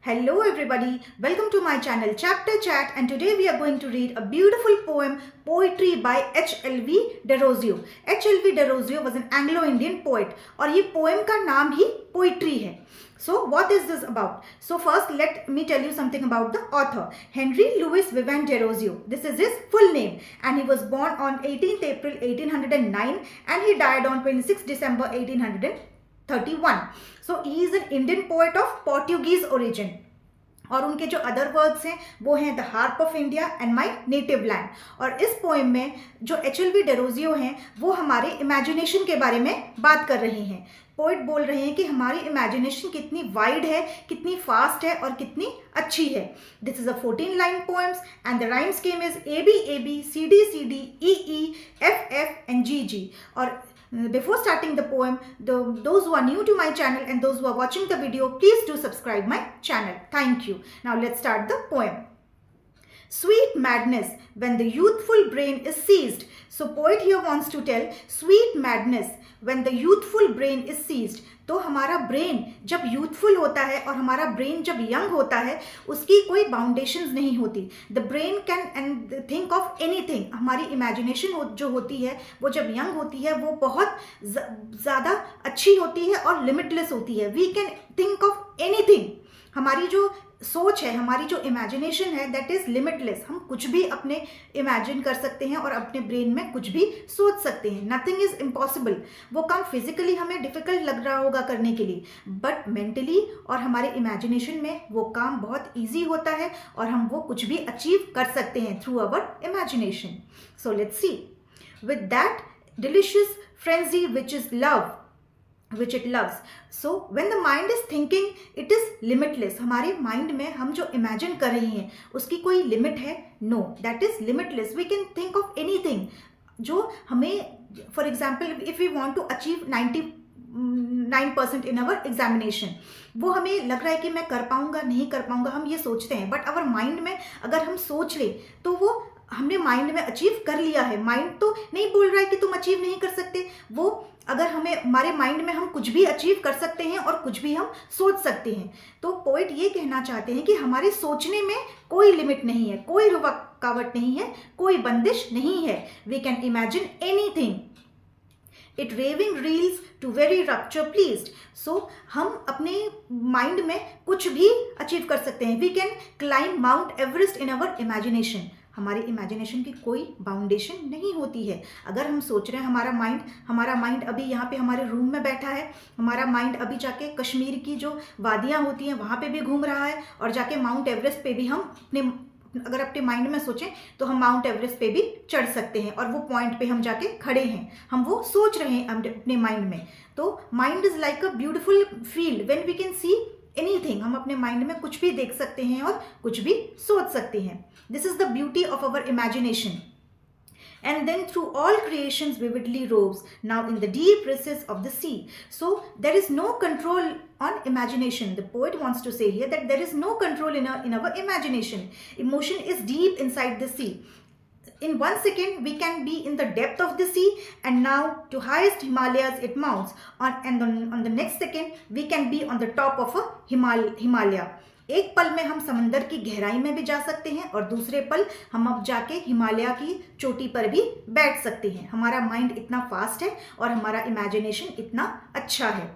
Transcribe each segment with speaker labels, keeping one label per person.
Speaker 1: Hello everybody, welcome to my channel Chapter Chat, and today we are going to read a beautiful poem, Poetry by H.L.V. Derozio. H.L.V. Derozio was an Anglo-Indian poet और ये poem का नाम ही poetry है. So what is this about? So first let me tell you something about the author. Henry Louis Vivant Derozio. This is his full name, and he was born on 18th April 1809 and he died on 26th December 1831. So he is an Indian poet of Portuguese origin. और उनके जो other words हैं वो हैं the harp of India and my native land. और इस poem में जो H.L.V. डेरोजियो हैं वो हमारे इमेजिनेशन के बारे में बात कर रहे हैं. पोइट बोल रहे हैं कि हमारी इमेजिनेशन कितनी वाइड है, कितनी फास्ट है और कितनी अच्छी है. This is a 14 line poems and the rhyme scheme is AB AB CD CD EE FF and GG. और before starting the poem, those who are new to my channel and those who are watching the video, please do subscribe my channel. Thank you. Now let's start the poem. Sweet madness when the youthful brain is seized. So poet here wants to tell sweet madness when the youthful brain is seized. तो हमारा brain जब youthful होता है और हमारा brain जब young होता है उसकी कोई बाउंडेशंस नहीं होती. The brain can and think of anything. हमारी इमेजिनेशन जो होती है वो जब यंग होती है वो बहुत ज़्यादा अच्छी होती है और लिमिटलेस होती है. We can think of anything. हमारी जो सोच है, हमारी जो इमेजिनेशन है दैट इज़ लिमिटलेस. हम कुछ भी अपने इमेजिन कर सकते हैं और अपने ब्रेन में कुछ भी सोच सकते हैं. Nothing is impossible. वो काम फिजिकली हमें डिफ़िकल्ट लग रहा होगा करने के लिए, बट मेंटली और हमारे इमेजिनेशन में वो काम बहुत ईजी होता है और हम वो कुछ भी अचीव कर सकते हैं through our imagination. So let's see. With that delicious frenzy which is love which it loves. So when the mind is thinking, it is limitless. हमारे माइंड में हम जो इमेजिन कर रही हैं उसकी कोई लिमिट है? No, that is limitless. We can think of anything. जो हमें for example if we want to achieve 99% in our examination, वो हमें लग रहा है कि मैं कर पाऊंगा नहीं कर पाऊंगा, हम ये सोचते हैं. बट आवर माइंड में अगर हम सोच ले तो वो हमने माइंड में अचीव कर लिया है. माइंड तो नहीं बोल रहा है कि तुम अचीव नहीं कर सकते. वो अगर हमें हमारे माइंड में हम कुछ भी अचीव कर सकते हैं और कुछ भी हम सोच सकते हैं. तो पोइट ये कहना चाहते हैं कि हमारे सोचने में कोई लिमिट नहीं है, कोई रुकावट नहीं है, कोई बंदिश नहीं है. We can imagine anything. It raving reels to very rapture pleased. So हम अपने माइंड में कुछ भी अचीव कर सकते हैं. We can climb mount Everest in our imagination. हमारी इमेजिनेशन की कोई बाउंडेशन नहीं होती है. अगर हम सोच रहे हैं हमारा माइंड अभी यहाँ पे हमारे रूम में बैठा है, हमारा माइंड अभी जाके कश्मीर की जो वादियाँ होती हैं वहाँ पे भी घूम रहा है, और जाके माउंट एवरेस्ट पे भी हम अगर अपने माइंड में सोचें तो हम माउंट एवरेस्ट पे भी चढ़ सकते हैं और वो पॉइंट पे हम जाके खड़े हैं. हम वो सोच रहे हैं अपने माइंड में. तो mind is like a beautiful field when we can see anything. हम अपने माइंड में कुछ भी देख सकते हैं और कुछ भी सोच सकते हैं. This is the beauty of our imagination. And then through all creations vividly roves, now in the deep recesses of the sea. So there is no control on imagination. The poet wants to say here that there is no control in our imagination. Emotion is deep inside the sea. In 1 second we can be in the depth of the sea, and now to highest Himalayas it mounts, on the next second we can be on the top of a Himalaya. एक पल में हम समंदर की गहराई में भी जा सकते हैं और दूसरे पल हम अब जाके हिमालय की चोटी पर भी बैठ सकते हैं. हमारा माइंड इतना फास्ट है और हमारा इमेजिनेशन इतना अच्छा है.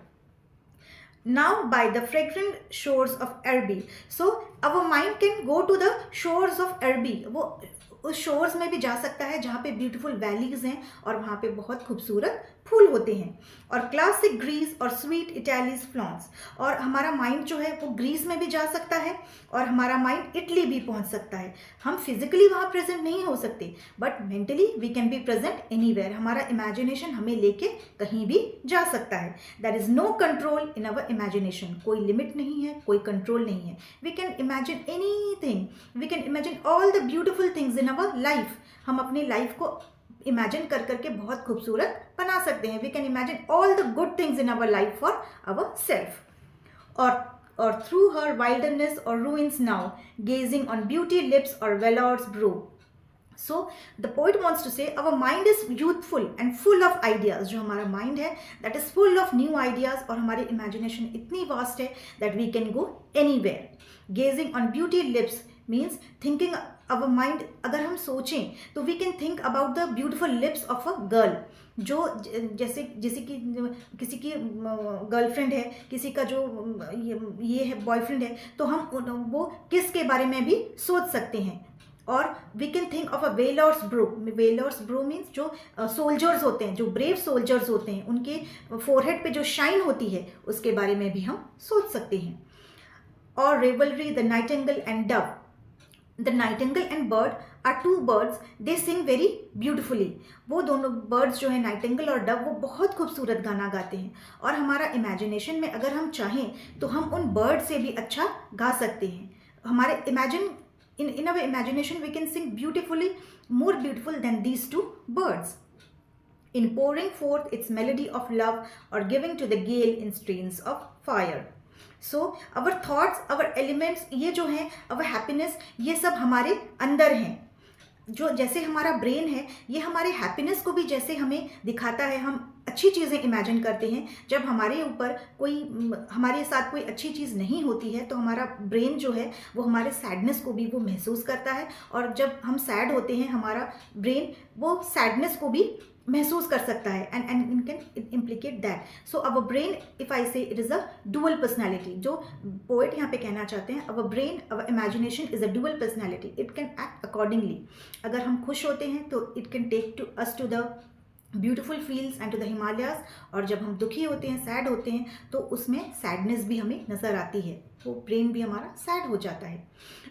Speaker 1: Now by the fragrant shores of Araby. So our mind can go to the shores of Araby. वो उस शोर्स में भी जा सकता है जहाँ पे ब्यूटीफुल वैलीज हैं और वहाँ पे बहुत खूबसूरत फूल होते हैं. और क्लासिक ग्रीस और स्वीट इटालीज फ्लॉन्स. और हमारा माइंड जो है वो ग्रीस में भी जा सकता है और हमारा माइंड इटली भी पहुँच सकता है. हम फिजिकली वहाँ प्रेजेंट नहीं हो सकते, but mentally we can be present anywhere. हमारा इमेजिनेशन हमें लेके कहीं भी जा सकता है. There is no control in our imagination. कोई लिमिट नहीं है, कोई कंट्रोल नहीं है. We can imagine anything. We can imagine all the beautiful things in our life. हम अपनी लाइफ को इमेजिन कर करके बहुत खूबसूरत बना सकते हैं. We can imagine all the good things in our life for our self. और थ्रू हर वाइल्डरनेस और ruins now gazing on beauty lips और valour's brow. So the poet wants to say our mind is youthful and full of ideas. जो हमारा mind है that is full of new ideas, और हमारी imagination इतनी vast है that we can go anywhere. Gazing on beauty lips means thinking our mind, अगर हम सोचें तो we can think about the beautiful lips of a girl. जो जैसे जैसे कि किसी की गर्लफ्रेंड है, किसी का जो ये है बॉयफ्रेंड है, तो हम वो किस के बारे में भी सोच सकते हैं. और we can think of a valour's brow. Valour's brow means जो सोल्जर्स होते हैं, जो ब्रेव सोल्जर्स होते हैं, उनके फोरहेड पे जो शाइन होती है उसके बारे में भी हम सोच सकते हैं. और revelry, the nightingale and dove. The nightingale and bird are two birds, they sing very beautifully. वो दोनों बर्ड्स जो है नाइटिंगेल और डव, वो बहुत खूबसूरत गाना गाते हैं. और हमारा इमेजिनेशन में अगर हम चाहें तो हम उन बर्ड से भी अच्छा गा सकते हैं. हमारे in our imagination we can sing beautifully, more beautiful than these two birds, in pouring forth its melody of love or giving to the gale in streams of fire. So our thoughts, our elements, ये जो हैं, our happiness, ये सब हमारे अंदर हैं. जो जैसे हमारा ब्रेन है, ये हमारे हैप्पीनेस को भी जैसे हमें दिखाता है. हम अच्छी चीज़ें इमेजिन करते हैं. जब हमारे ऊपर कोई, हमारे साथ कोई अच्छी चीज़ नहीं होती है तो हमारा ब्रेन जो है वो हमारे सैडनेस को भी वो महसूस करता है. और जब हम सैड होते हैं, हमारा ब्रेन वो सैडनेस को भी महसूस कर सकता है. And can implicate that. So our brain, if I say, it is a dual personality. जो पोएट यहाँ पे कहना चाहते हैं, our brain, our imagination is a dual personality. It can act accordingly. अगर हम खुश होते हैं तो it can take to us to the beautiful fields and to the Himalayas. और जब हम दुखी होते हैं, सैड होते हैं, तो उसमें सैडनेस भी हमें नज़र आती है. वो ब्रेन भी हमारा सैड हो जाता है.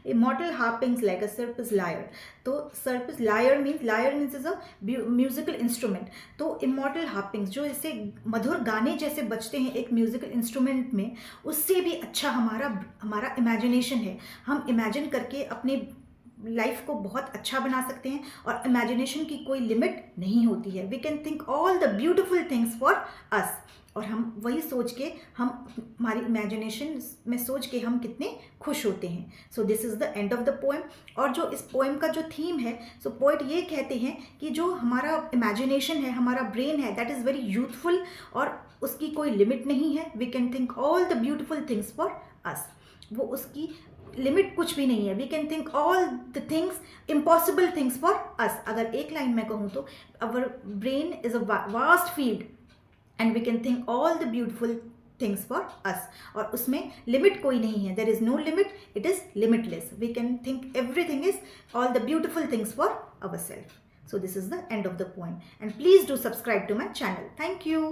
Speaker 1: Immortal harpings like a seraph's lyre. तो seraph's lyre means is a musical instrument. तो इमॉर्टल हार्पिंग्स जो ऐसे मधुर गाने जैसे बजते हैं एक म्यूजिकल इंस्ट्रूमेंट में, उससे भी अच्छा हमारा इमेजिनेशन है. हम इमेजिन करके अपने लाइफ को बहुत अच्छा बना सकते हैं. और इमेजिनेशन की कोई लिमिट नहीं होती है. We can think all the beautiful things for us. और हम वही सोच के, हम हमारी इमेजिनेशन में सोच के हम कितने खुश होते हैं. So this is the end of the poem. और जो इस पोएम का जो थीम है, सो पोएट ये कहते हैं कि जो हमारा इमेजिनेशन है, हमारा ब्रेन है, दैट इज़ वेरी यूथफुल और उसकी कोई लिमिट नहीं है. We can think all the beautiful things for us. वो उसकी लिमिट कुछ भी नहीं है. We can think all the things, impossible things for us. अगर एक लाइन में कहूँ तो our brain is a vast field and we can think all the beautiful things for us. और उसमें लिमिट कोई नहीं है. There is no limit, it is limitless. We can think everything is all the beautiful things for our self. So this is the end of the poem, and please do subscribe to my channel. Thank you.